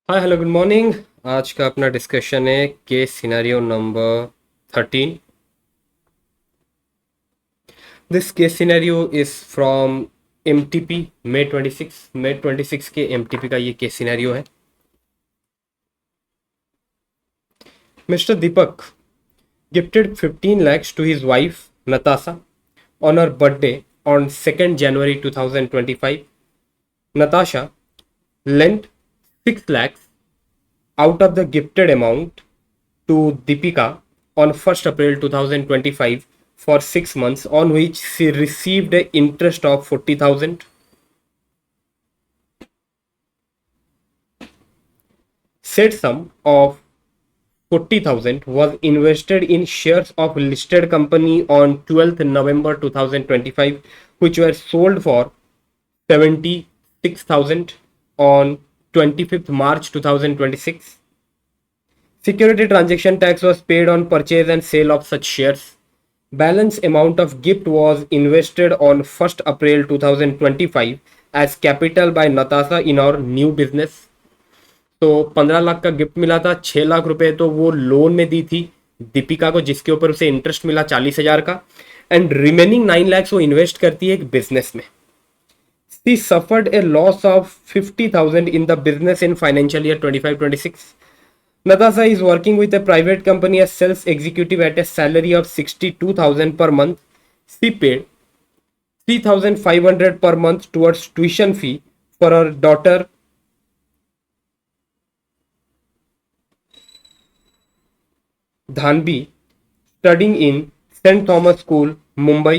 Hi hello good morning. आज का अपना डिस्कशन है case scenario number 13। This case scenario is from MTP May 26 के एमटीपी का ये केस सिनेरियो है। Mister Deepak gifted 15 lakhs to his wife Natasha on her birthday on 2nd January 2025. Natasha lent 6 lakhs out of the gifted amount to Deepika on 1st April 2025 for 6 months, on which she received an interest of 40,000. Said sum of 40,000 was invested in shares of listed company on 12th November 2025, which were sold for 76,000 on 25th March 2026. Security transaction tax was paid on purchase and sale of such shares. Balance amount of gift was invested on 1st April 2025 as capital by Natasha in our new business. तो 15 लाख का gift मिला था, 6 लाख रुपए तो वो loan में दी थी दीपिका को, जिसके ऊपर उसे इंटरेस्ट मिला 40,000 का, एंड रिमेनिंग 9 lakhs वो इन्वेस्ट करती है एक बिजनेस में. She suffered a loss of 50,000 in the business in financial year 25-26. Natasha is working with a private company as sales executive at a salary of 62,000 per month. She paid 3,500 per month towards tuition fee for her daughter Dhanvi, studying in St. Thomas School, Mumbai.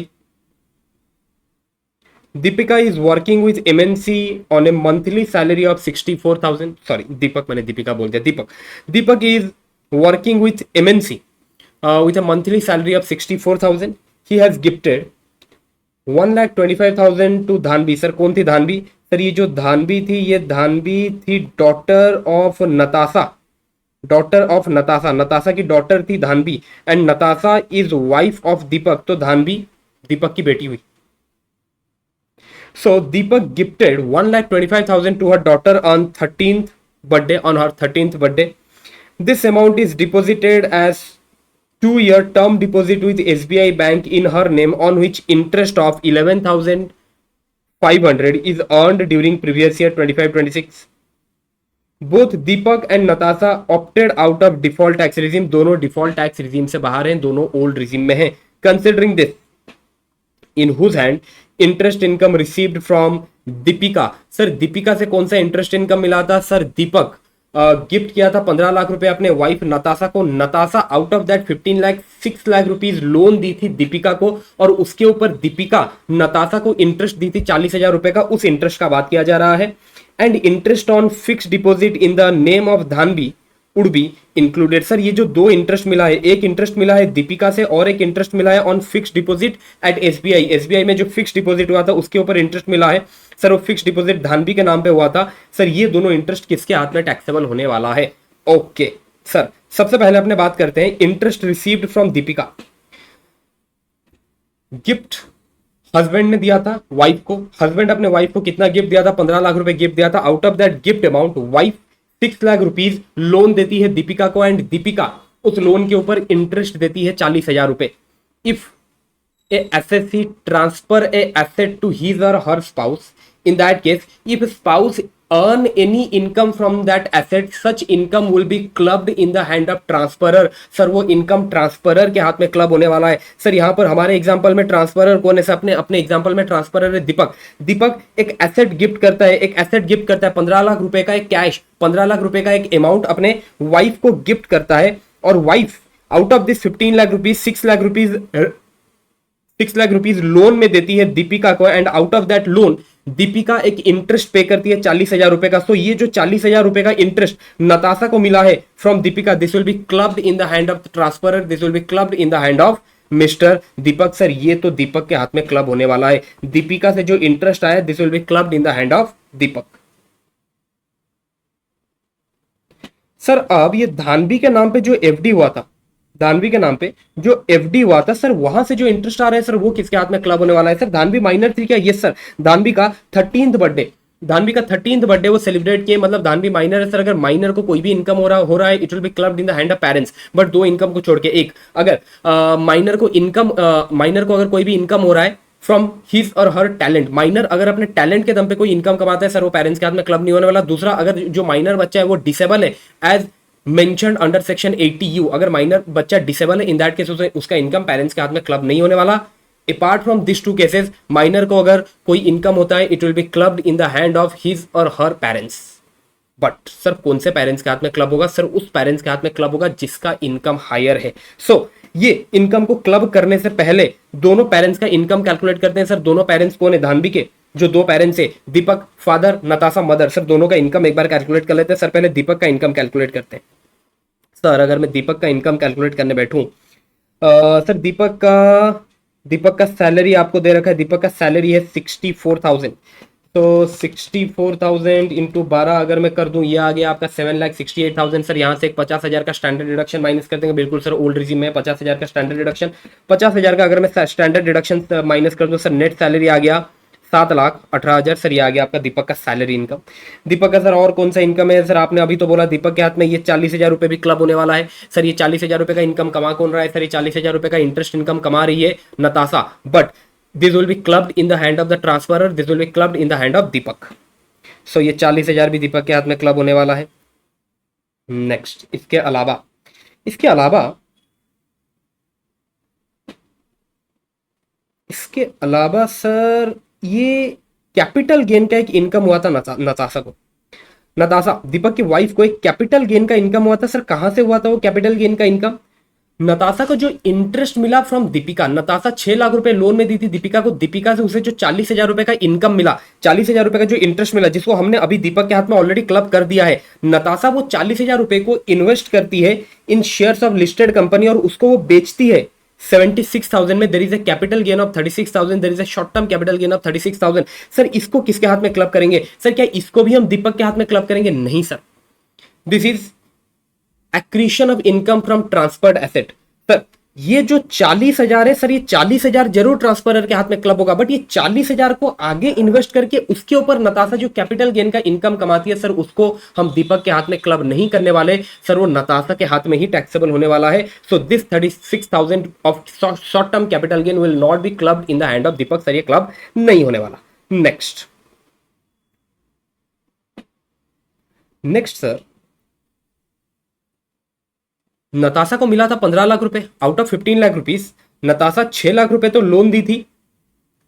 Deepika is working with MNC on a monthly salary of 64,000. Sorry, Deepak, मैंने दीपिका बोल दिया. Deepak is working with MNC with a monthly salary of 64,000. He has gifted 1,25,000 to Dhanvi. Sir कौन थी Dhanvi? Sir ये जो धानवी थी, ये धानवी थी डॉटर ऑफ नताशा. नताशा की डॉटर थी Dhanvi, and Natasha is wife of Deepak. तो धानवी दीपक की बेटी हुई. So Deepak gifted 1,25,000 to her daughter on 13th birthday. This amount is deposited as 2-year term deposit with SBI Bank in her name, on which interest of 11,500 is earned during previous year 25-26. Both Deepak and Natasha opted out of default tax regime. दोनों default tax regime से बाहर हैं, दोनों old regime में हैं. Considering this, in whose hand interest income received from Deepika. Sir Deepika से कौन सा इंटरेस्ट इनकम मिला था? सर दीपक गिफ्ट किया था 15 लाख रुपए अपने वाइफ नताशा को. Natasha out of that 15 lakh 6 lakh rupees loan दी थी दीपिका को, और उसके ऊपर दीपिका नताशा को इंटरेस्ट दी थी 40,000 रुपए का. उस इंटरेस्ट का बात किया जा रहा है. And interest on fix deposit in the name of Dhanvi would be included. Sir ये जो दो इंटरेस्ट मिला है, एक इंटरेस्ट मिला है दीपिका से और एक इंटरेस्ट मिला है on fix deposit eight SBI. SBI में जो फिक्स डिपॉजिट हुआ था उसके ऊपर इंटरेस्ट मिला है. सर वो फिक्स डिपॉजिट धानवी के नाम पे हुआ था. सर ये दोनों इंटरेस्ट किसके हाथ में टैक्सेबल होने वाला है? ओके सर, सबसे पहले अपने बात करते हैं interest received from Deepika. Gift husband ने दिया था वाइफ को. हस्बैंड अपने वाइफ को कितना गिफ्ट दिया था? 15 लाख रुपए गिफ्ट दिया था. Out of that gift amount wife 6 lakh rupees loan देती है दीपिका को, एंड दीपिका उस लोन के ऊपर इंटरेस्ट देती है 40,000 रुपए. If a assessee transfer a asset to his or her spouse, in that case if spouse earn any income from that asset, such income will be clubbed in the hand of transferor. Sir वो income transferor के हाथ में club होने वाला है. Sir यहाँ पर हमारे एग्जांपल में ट्रांसफरर कौन है? अपने एग्जांपल में ट्रांसफरर है दीपक. दीपक एक एसेट गिफ्ट करता है, 15 लाख रुपए का एक कैश, 15 लाख रुपए का एक अमाउंट अपने वाइफ को गिफ्ट करता है, और wife out of this 15 lakh rupees 6 lakh rupees loan में देती है दीपिका को, and out of that loan Deepika एक इंटरेस्ट पे करती है 40,000 रुपए का. सो ये जो 40,000 रुपए का इंटरेस्ट नताशा को मिला है from Deepika, this will be clubbed in the hand of the transferor, this will be clubbed in the hand of mister Deepak. Sir ये तो दीपक के हाथ में क्लब होने वाला है. दीपिका से जो इंटरेस्ट आया this will be clubbed in the hand of Deepak. Sir अब ये धानवी के नाम पे जो एफडी हुआ था, धानवी के नाम पे जो एफडी हुआ था, सर वहां से जो इंटरेस्ट आ रहा है सर वो किसके हाथ में क्लब होने वाला है? सर धानवी माइनर थी क्या? यस सर, धानवी का 13th बर्थडे धानवी का 13th बर्थडे वो सेलिब्रेट किए, मतलब धानवी माइनर है सर। अगर माइनर को कोई भी इनकम हो रहा है, it will be clubbed in the hand of parents, but दो इनकम को छोड़ के एक। अगर माइनर को अगर कोई भी इनकम हो रहा है from his or her talent, minor अगर अपने टैलेंट के दम पे कोई इनकम कमाता है सर, वो पेरेंट्स के हाथ में क्लब नहीं होने वाला। दूसरा, अगर जो माइनर बच्चा है वो डिसेबल है as mentioned under section 80U, अगर माइनर बच्चा डिसेबल है इन दैट केस उसका इनकम पेरेंट्स के हाथ में क्लब नहीं होने वाला। Apart from this two cases, minor को अगर कोई इनकम होता है, it will be clubbed in the hand of his or her parents. But sir कौन से पेरेंट्स के हाथ में क्लब होगा? सर उस पेरेंट्स के हाथ में क्लब होगा जिसका इनकम हायर है। सो ये इनकम को क्लब करने से पहले दोनों पेरेंट्स का इनकम कैलकुलेट करते हैं सर। दोनों पेरेंट्स कौन है? धानवी के जो दो पेरेंट्स है, दीपक फादर, नताशा मदर, सर दोनों का इनकम एक बार कैलकुलेट कर लेते हैं। सर पहले दीपक का इनकम कैलकुलेट करते हैं। सर अगर मैं दीपक का इनकम कैलकुलेट करने बैठूं, सर दीपक का सैलरी आपको दे रखा है, दीपक का सैलरी है 64,000। तो 64,000 इंटू 12 अगर मैं कर दूं, ये आ गया आपका 7,68,000। सर यहाँ से एक 50,000 का स्टैंडर्ड डिडक्शन माइनस कर देंगे। बिल्कुल सर, ओल्ड रिजीम में 50,000 का स्टैंडर्ड डिडक्शन। 50,000 का अगर मैं स्टैंडर्ड डिडक्शन माइनस कर दूं सर, नेट सैलरी आ गया 7,18,000। सर ये आ गया आपका दीपक का सैलरी इनकम। दीपक का सर और कौन सा इनकम है? सर आपने अभी तो बोला दीपक के हाथ में ये 40,000 रुपए भी क्लब होने वाला है। सर ये 40,000 रुपए का इनकम कमा कौन रहा है? सर ये 40,000 रुपए का इंटरेस्ट इनकम कमा रही है Natasha, but this will be clubbed in the hand of the transferor, this will be clubbed in the hand of Deepak. So ये 40,000 भी दीपक के हाथ में क्लब होने वाला है। नेक्स्ट, इसके अलावा सर ये कैपिटल गेन का एक इनकम हुआ था नताशा दीपक की वाइफ को एक कैपिटल गेन का इनकम हुआ था। सर कहां से हुआ था वो कैपिटल गेन का इनकम? नताशा को जो इंटरेस्ट मिला फ्रॉम दीपिका, नताशा 6 लाख रुपए लोन में दी थी दीपिका को, दीपिका से उसे जो 40,000 रुपए का इनकम मिला, 40,000 रुपए का जो इंटरेस्ट मिला, जिसको हमने अभी दीपक के हाथ में ऑलरेडी क्लब कर दिया है। नताशा वो 40,000 रुपए को इन्वेस्ट करती है in shares of listed company और उसको वो बेचती है 76,000 में। There is a capital gain of 36,000, there is a short term capital gain of 36,000। Sir इसको किसके हाथ में क्लब करेंगे? सर क्या इसको भी हम दीपक के हाथ में क्लब करेंगे? नहीं sir, this is accretion of income from transferred asset. Sir ये जो 40,000 है सर, ये 40,000 जरूर ट्रांसफरर के हाथ में क्लब होगा, बट ये 40,000 को आगे इन्वेस्ट करके उसके ऊपर नताशा जो कैपिटल गेन का इनकम कमाती है सर, उसको हम दीपक के हाथ में क्लब नहीं करने वाले सर, वो नताशा के हाथ में ही टैक्सेबल होने वाला है। So this 36,000 of short term capital gain will not be clubbed in the hand of Deepak. Sir ये क्लब नहीं होने वाला। नेक्स्ट सर, नताशा को मिला था 15 लाख रुपए out of 15 lakh rupees. Natasha 6 lakh रुपए तो लोन दी थी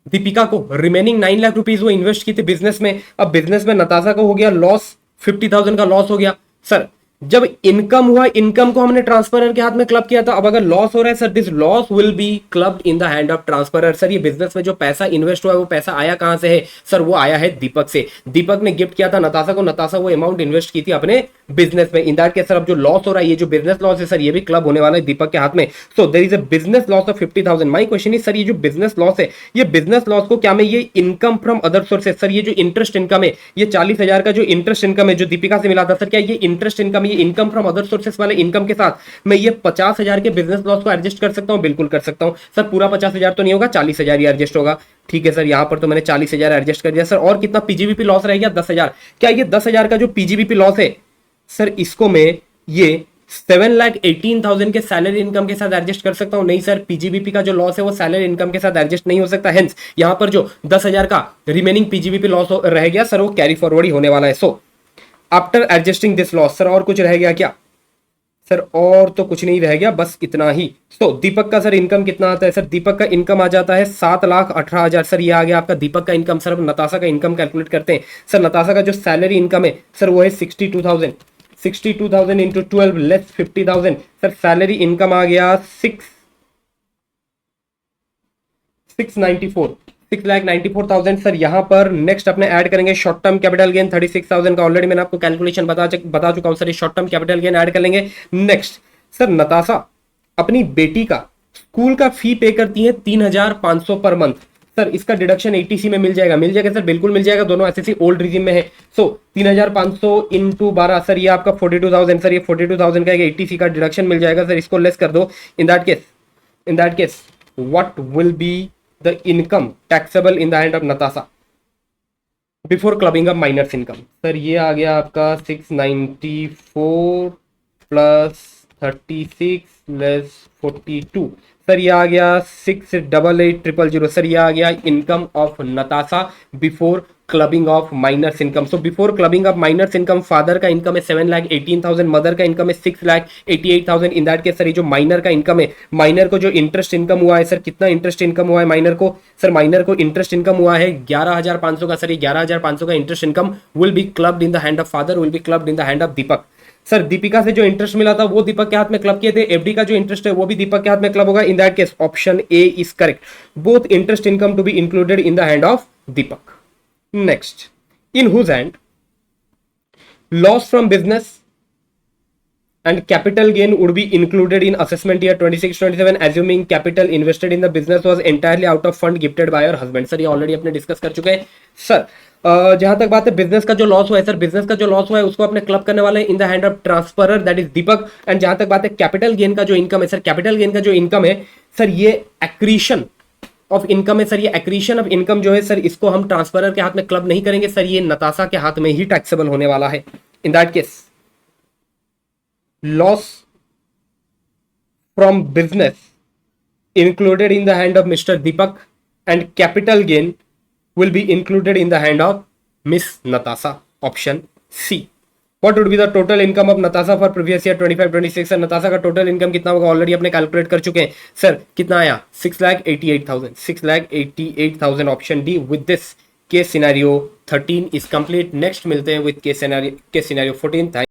दीपिका को, रिमेनिंग 9 लाख रुपीज वो इन्वेस्ट की थी बिजनेस में। अब बिजनेस में नताशा को हो गया लॉस, 50,000 का लॉस हो गया। सर जब इनकम हुआ, इनकम को हमने ट्रांसफरर के हाथ में क्लब किया था। अब अगर लॉस हो रहा है sir, this loss will be clubbed in the hand of transferor. Sir ये बिजनेस में जो पैसा इन्वेस्ट हुआ है वो पैसा आया कहां से है? सर वो आया है दीपक से। दीपक ने गिफ्ट किया था नताशा को, नताशा वो अमाउंट इन्वेस्ट की थी अपने बिजनेस में। इन दैट केस सर अब जो लॉस हो रहा है, ये जो बिजनेस लॉस है सर, ये भी क्लब होने वाला है दीपक के हाथ में। So there is a business loss of 50,000। My question is sir, ये जो बिजनेस लॉस है, ये बिजनेस लॉस को क्या मैं ये income from other sources, sir ये जो इंटरेस्ट इनकम है, ये 40,000 का जो इंटरेस्ट इनकम है जो दीपिका से मिला था सर, क्या ये इंटरेस्ट इनकम, ये इनकम फ्रॉम अदर सोर्सेस वाले इनकम के साथ मैं ये 50,000 के बिजनेस लॉस को एडजस्ट कर सकता हूं? बिल्कुल कर सकता हूं सर। पूरा 50,000 तो नहीं होगा, 40,000 ही एडजस्ट होगा। ठीक है सर, यहां पर तो मैंने 40,000 एडजस्ट कर दिया सर। और कितना पीजीबीपी लॉस रह गया? 10,000। क्या ये 10,000 का जो पीजीबीपी लॉस है सर, इसको मैं ये 7,18,000 के सैलरी इनकम के साथ एडजस्ट कर सकता हूं? नहीं सर, पीजीबीपी का जो लॉस है वो सैलरी इनकम के साथ एडजस्ट नहीं हो सकता। हेंस यहां पर जो 10,000 का रिमेनिंग पीजीबीपी लॉस रह गया सर, वो कैरी फॉरवर्ड ही होने वाला है। So after adjusting this loss, sir और कुछ रह गया क्या? सर और तो कुछ नहीं रह गया, बस इतना ही। तो दीपक का सर इनकम कितना आता है? सर दीपक का इनकम आ जाता है 7,18,000। सर ये आ गया आपका दीपक का इनकम। सर अब नताशा का इनकम कैलकुलेट करते हैं। सर नताशा का जो सैलरी इनकम है सर, वो है 62,000। 62,000 into 12 less 50,000। Sir salary income आ गया 694,000। सर यहां पर नेक्स्ट अपने ऐड करेंगे शॉर्ट टर्म कैपिटल गेन 36,000 का। ऑलरेडी मैंने आपको कैलकुलेशन बता चुका हूं सर, ये short term capital gain add कर लेंगे। नेक्स्ट सर, नताशा अपनी बेटी का स्कूल का फी पे करती है 3,500 पर मंथ। सर इसका डिडक्शन 80C में मिल जाएगा सर, बिल्कुल मिल जाएगा। दोनों एसएससी ओल्ड रिजीम में है। सो 3,500 इंटू 12 सर, ये आपका 42,000। सर ये 42,000 का 80C का डिडक्शन मिल जाएगा। सर इसको लेस कर दो। In that case what will be the income taxable in the hand of Natasha? Before clubbing up minor's income. Sir ये आ गया आपका 694 प्लस 36 लेस 42। सर ये आ गया 688,000। सर ये आ गया income of Natasha before clubbing of minor's income. So before clubbing of minor's income father का इनकम है 7,18,000, मदर का इनकम है 6,88,000। इन दैट केस सर ये जो माइनर का इनकम है, माइनर को जो इंटरेस्ट इनकम हुआ है सर, कितना इंटरेस्ट इनकम हुआ है माइनर को? सर माइनर को इंटरेस्ट इनकम हुआ है 11,500 का। सर ये 11,500 का interest income will be clubbed in the hand of father, will be clubbed in the hand of Deepak. Sir Deepika से जो इंटरेस्ट मिला था वो दीपक के हाथ में क्लब किए थे, एफडी का जो इंटरेस्ट है वो भी दीपक के हाथ में क्लब होगा। In that case option A is correct, both interest income to be included in the hand of Deepak. Next, in whose hand loss from business and capital gain would be included in assessment year 26-27, assuming capital invested in the business was entirely out of fund gifted by your husband। Sir ये already अपने discuss कर चुके हैं। Sir जहां तक बात है business का जो लॉस हुआ है, सर बिजनेस का जो लॉस हुआ है उसको अपने क्लब करने वाले इन the hand of transferor, that is Deepak. And जहां तक बात है कैपिटल गेन का जो इनकम है, सर कैपिटल गेन का जो इनकम है सर ये एक्रीशन ऑफ इनकम है। सर ये एक्रीशन ऑफ इनकम जो है सर इसको हम ट्रांसफरर के हाथ में क्लब नहीं करेंगे सर, ये नताशा के हाथ में ही टैक्सेबल होने वाला है। In that case loss from business included in the hand of Mr. Deepak and capital gain will be included in the hand of Miss Natasha, option C। What would be the total income of Natasha for previous year 25-26? Sir Natasha का total income कितना होगा already अपने calculate कर चुके हैं। Sir कितना आया 6,88,000, 6,88,000 option D. With this case scenario 13 is complete. Next मिलते हैं विद केस सिनेरियो 14।